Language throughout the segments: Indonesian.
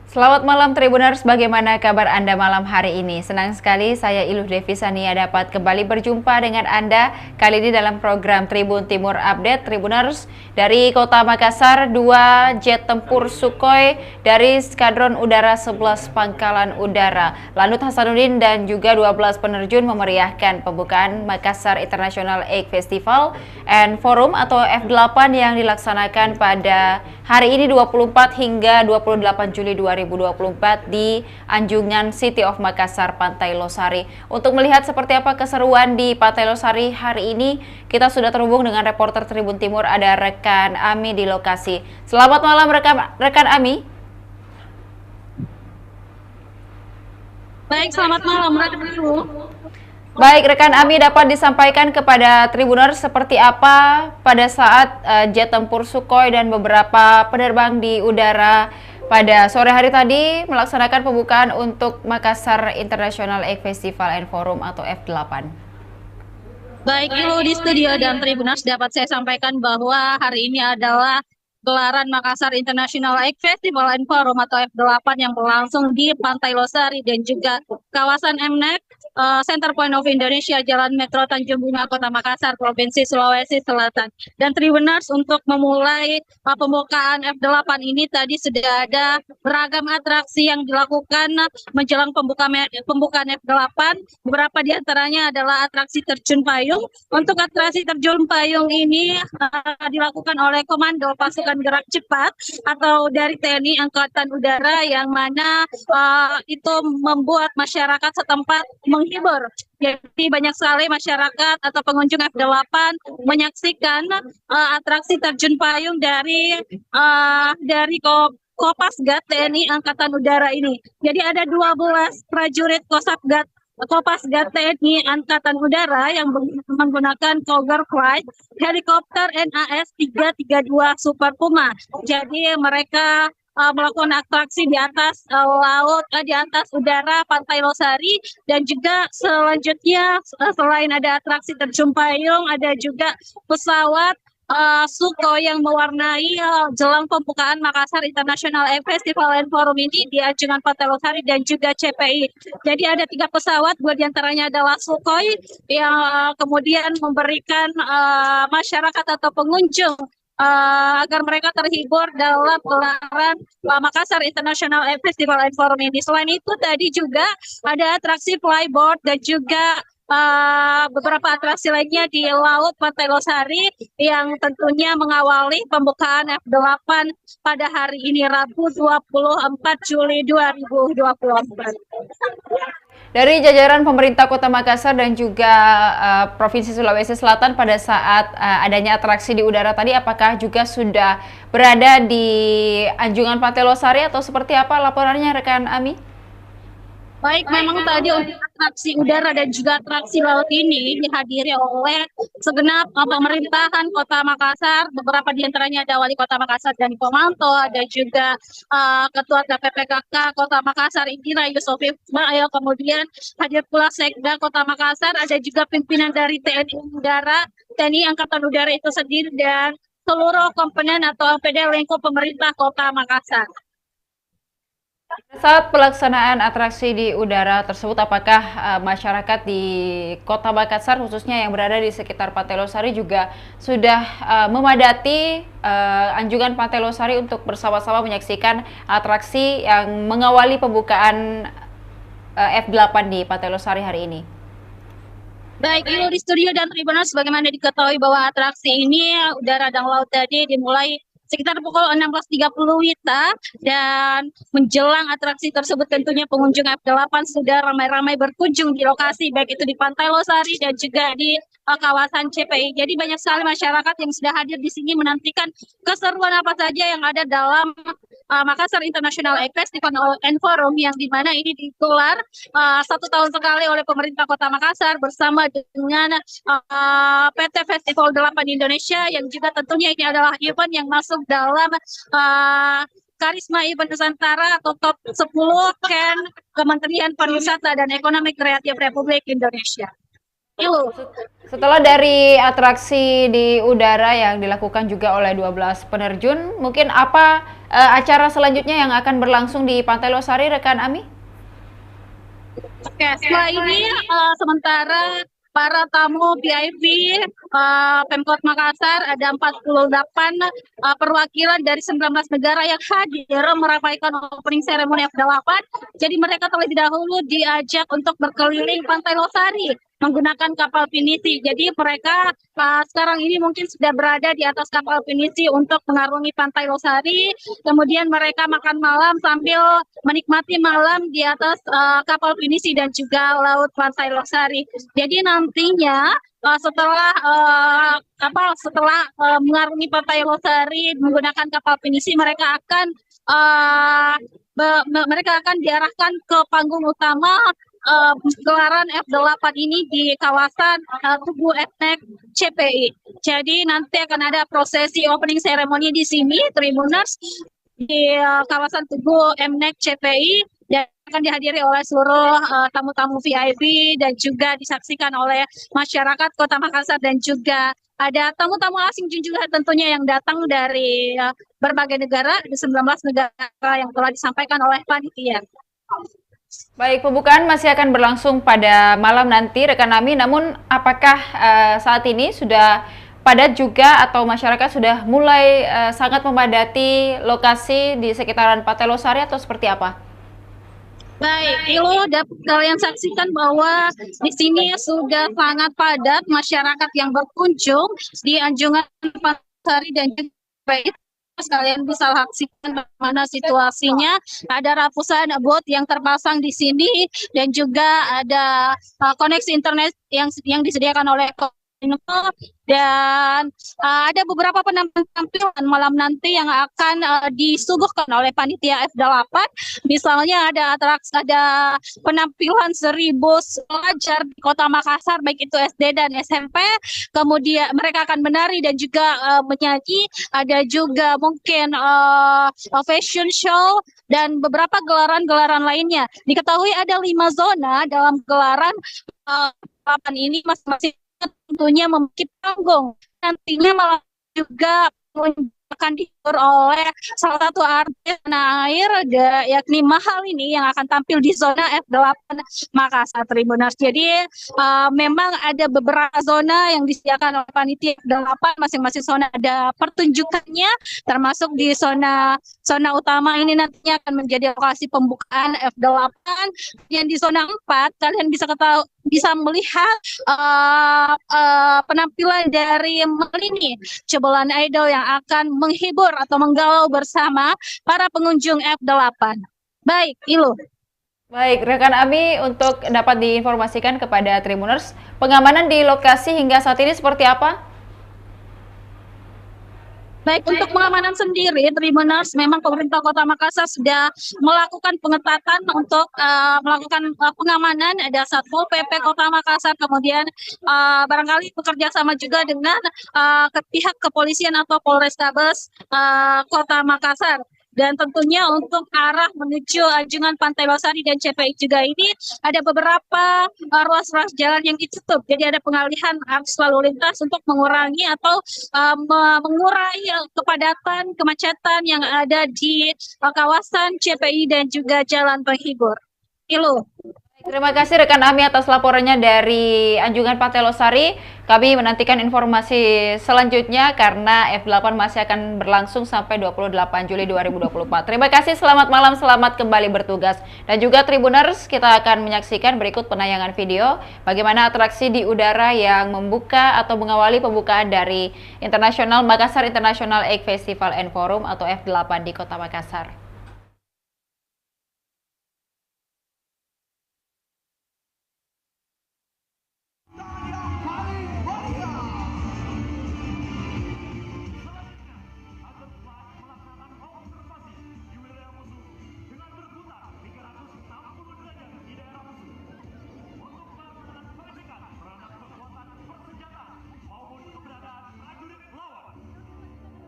Selamat malam Tribuners, bagaimana kabar Anda malam hari ini? Senang sekali saya Iluh Devisania dapat kembali berjumpa dengan Anda kali ini dalam program Tribun Timur Update. Tribuners, dari Kota Makassar, 2 jet tempur Sukhoi dari Skadron Udara 11 Pangkalan Udara, Lanut Hasanuddin dan juga 12 penerjun memeriahkan pembukaan Makassar International Egg Festival and Forum atau F8 yang dilaksanakan pada hari ini 24 hingga 28 Juli 2024 di Anjungan City of Makassar, Pantai Losari. Untuk melihat seperti apa keseruan di Pantai Losari hari ini, kita sudah terhubung dengan reporter Tribun Timur, ada rekan Ami di lokasi. Selamat malam rekan Ami. Baik, selamat malam rekan Ilu. Baik, rekan Ami dapat disampaikan kepada Tribuners seperti apa pada saat jet tempur Sukhoi dan beberapa penerbang di udara pada sore hari tadi melaksanakan pembukaan untuk Makassar International Egg Festival and Forum atau F8. Baik, Ilu di studio dan Tribuners dapat saya sampaikan bahwa hari ini adalah gelaran Makassar International Egg Festival and Forum atau F8 yang berlangsung di Pantai Losari dan juga kawasan MNEF, Center Point of Indonesia, Jalan Metro Tanjung Bunga, Kota Makassar, Provinsi Sulawesi Selatan. Dan Tribuners, untuk memulai pembukaan F8 ini tadi sudah ada beragam atraksi yang dilakukan menjelang pembukaan F8. Beberapa di antaranya adalah atraksi terjun payung. Untuk atraksi terjun payung ini dilakukan oleh Komando Pasukan Gerak Cepat atau dari TNI Angkatan Udara, yang mana itu membuat masyarakat setempat menghibur. Jadi banyak sekali masyarakat atau pengunjung F8 menyaksikan atraksi terjun payung dari Kopasgat TNI Angkatan Udara ini. Jadi ada 12 prajurit Kopasgat TNI Angkatan Udara yang menggunakan Cougar Flight helikopter NAS 332 Super Puma. Jadi mereka melakukan atraksi di atas di atas udara Pantai Losari, dan juga selanjutnya selain ada atraksi terjun payung, ada juga pesawat Sukhoi yang mewarnai jelang pembukaan Makassar International Egg Festival and Forum ini di Anjungan Pantai Losari dan juga CPI. Jadi ada 3 pesawat, 2 diantaranya adalah Sukhoi yang kemudian memberikan masyarakat atau pengunjung agar mereka terhibur dalam gelaran Makassar International Egg Festival and Forum ini. Selain itu tadi juga ada atraksi flyboard dan juga beberapa atraksi lainnya di Laut Pantai Losari yang tentunya mengawali pembukaan F8 pada hari ini Rabu 24 Juli 2024. Dari jajaran pemerintah Kota Makassar dan juga Provinsi Sulawesi Selatan pada saat adanya atraksi di udara tadi, apakah juga sudah berada di Anjungan Pantai Losari atau seperti apa laporannya rekan Ami? Baik, memang tadi untuk atraksi udara dan juga atraksi laut ini dihadiri oleh segenap pemerintahan Kota Makassar. Beberapa di antaranya ada Wali Kota Makassar dan Komanto, ada juga Ketua KPPKK Kota Makassar Indira Yusofi Ismail, kemudian hadir pula Sekda Kota Makassar, ada juga pimpinan dari TNI Udara, TNI Angkatan Udara itu sendiri, dan seluruh komponen atau PD lingkup pemerintah Kota Makassar. Saat pelaksanaan atraksi di udara tersebut, apakah masyarakat di Kota Makassar khususnya yang berada di sekitar Pantai Losari juga sudah memadati Anjungan Pantai Losari untuk bersama-sama menyaksikan atraksi yang mengawali pembukaan F8 di Pantai Losari hari ini? Baik, Ilu di studio dan Tribuners, bagaimana diketahui bahwa atraksi ini udara dan laut tadi dimulai sekitar pukul 16.30 WITA, dan menjelang atraksi tersebut tentunya pengunjung F8 sudah ramai-ramai berkunjung di lokasi, baik itu di Pantai Losari dan juga di kawasan CPI. Jadi banyak sekali masyarakat yang sudah hadir di sini menantikan keseruan apa saja yang ada dalam Makassar International Egg Festival and Forum, yang dimana ini digelar 1 tahun sekali oleh pemerintah Kota Makassar bersama dengan PT Festival 8 Indonesia, yang juga tentunya ini adalah event yang masuk dalam Karisma Event Nusantara atau top 10 Kementerian Pariwisata dan Ekonomi Kreatif Republik Indonesia. Ilu. Setelah dari atraksi di udara yang dilakukan juga oleh 12 penerjun, mungkin apa acara selanjutnya yang akan berlangsung di Pantai Losari, rekan Ami? Oke, setelah ini sementara para tamu VIP Pemkot Makassar ada 48 perwakilan dari 19 negara yang hadir meramaikan opening ceremony F8. Jadi mereka terlebih dahulu diajak untuk berkeliling Pantai Losari menggunakan kapal pinisi. Jadi mereka sekarang ini mungkin sudah berada di atas kapal pinisi untuk mengarungi Pantai Losari. Kemudian mereka makan malam sambil menikmati malam di atas kapal pinisi dan juga laut Pantai Losari. Jadi nantinya setelah mengarungi Pantai Losari menggunakan kapal pinisi mereka akan diarahkan ke panggung utama gelaran F8 ini di kawasan Tugu Etnek CPI. Jadi nanti akan ada prosesi opening ceremony di sini, Tribuners, di kawasan Tugu Etnek CPI, dan akan dihadiri oleh seluruh tamu-tamu VIP dan juga disaksikan oleh masyarakat Kota Makassar dan juga ada tamu-tamu asing juga tentunya yang datang dari berbagai negara, di 19 negara yang telah disampaikan oleh panitia. Baik, pembukaan masih akan berlangsung pada malam nanti, rekan Ami. Namun, apakah saat ini sudah padat juga atau masyarakat sudah mulai sangat memadati lokasi di sekitaran Pantai Losari atau seperti apa? Baik, Ilu dapat kalian saksikan bahwa di sini sudah sangat padat masyarakat yang berkunjung di Anjungan Pasari dan juga baik. Kalian bisa saksikan bagaimana situasinya. Ada ratusan bot yang terpasang di sini dan juga ada koneksi internet yang disediakan oleh Kominfo, dan ada beberapa penampilan malam nanti yang akan disuguhkan oleh panitia F8. Misalnya ada penampilan 1.000 pelajar di Kota Makassar, baik itu SD dan SMP. Kemudian mereka akan menari dan juga menyanyi. Ada juga mungkin fashion show dan beberapa gelaran-gelaran lainnya. Diketahui ada 5 zona dalam gelaran papan ini, masing-masing tentunya memiliki panggung. Nantinya malah juga akan dihibur oleh salah satu artis tanah air, yakni Mahal ini, yang akan tampil di zona F8 Makassar, Tribuners. Jadi memang ada beberapa zona yang disediakan oleh panitia F8, masing-masing zona ada pertunjukannya, termasuk di zona utama ini nantinya akan menjadi lokasi pembukaan F8. Dan di zona 4 kalian bisa melihat penampilan dari Melini, Cebolan Idol, yang akan menghibur atau menggalau bersama para pengunjung F8. Baik, Ilu. Baik, rekan Ami, untuk dapat diinformasikan kepada Tribuners, pengamanan di lokasi hingga saat ini seperti apa? Baik, untuk pengamanan sendiri, Tribuners, memang pemerintah Kota Makassar sudah melakukan pengetatan untuk melakukan pengamanan. Ada Satpol PP Kota Makassar, kemudian barangkali bekerja sama juga dengan pihak kepolisian atau Polrestabes Kota Makassar. Dan tentunya untuk arah menuju Anjungan Pantai Losari dan CPI juga ini ada beberapa ruas-ruas jalan yang ditutup. Jadi ada pengalihan arus lalu lintas untuk mengurangi atau mengurai kepadatan, kemacetan yang ada di kawasan CPI dan juga Jalan Penghibur. Ilu. Terima kasih rekan Ami atas laporannya dari Anjungan Pantai Losari. Kami menantikan informasi selanjutnya karena F8 masih akan berlangsung sampai 28 Juli 2024. Terima kasih, selamat malam, selamat kembali bertugas. Dan juga Tribuners, kita akan menyaksikan berikut penayangan video bagaimana atraksi di udara yang membuka atau mengawali pembukaan dari International Makassar International Egg Festival and Forum atau F8 di Kota Makassar.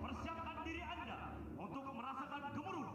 Persiapkan diri Anda untuk merasakan gemuruh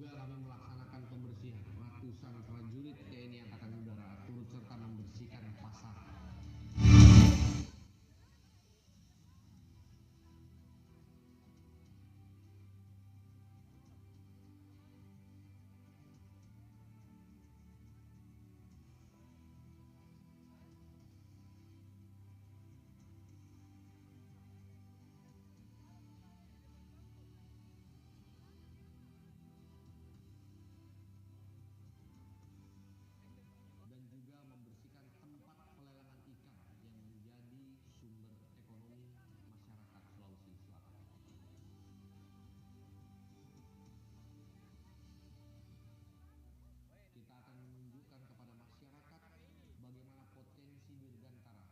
juga kami melaksanakan pembersihan. Ratusan prajurit TNI Angkatan Udara turut serta membersihkan pasar. Dan juga membersihkan tempat pelelangan ikan yang menjadi sumber ekonomi masyarakat Sulawesi Selatan. Kita akan menunjukkan kepada masyarakat bagaimana potensi Dirgantara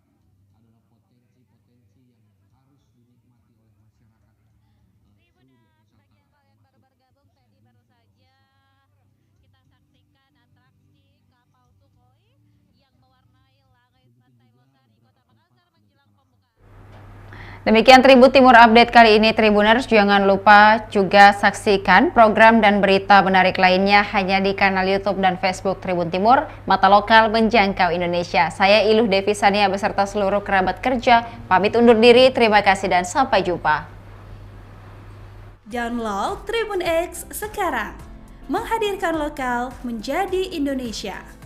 adalah potensi-potensi yang harus dinikmati oleh masyarakat seluruh Nusantara. Bagi yang kalian baru bergabung, tadi baru saja kita saksikan atraksi kapal Sukhoi yang mewarnai langit pantai Losari, Kota Makassar menjelang pembukaan. Demikian Tribun Timur Update kali ini, Tribuners. Jangan lupa juga saksikan program dan berita menarik lainnya hanya di kanal YouTube dan Facebook Tribun Timur, mata lokal menjangkau Indonesia. Saya Iluh Devi Sania beserta seluruh kerabat kerja pamit undur diri. Terima kasih dan sampai jumpa. Download Tribun X sekarang, menghadirkan lokal menjadi Indonesia.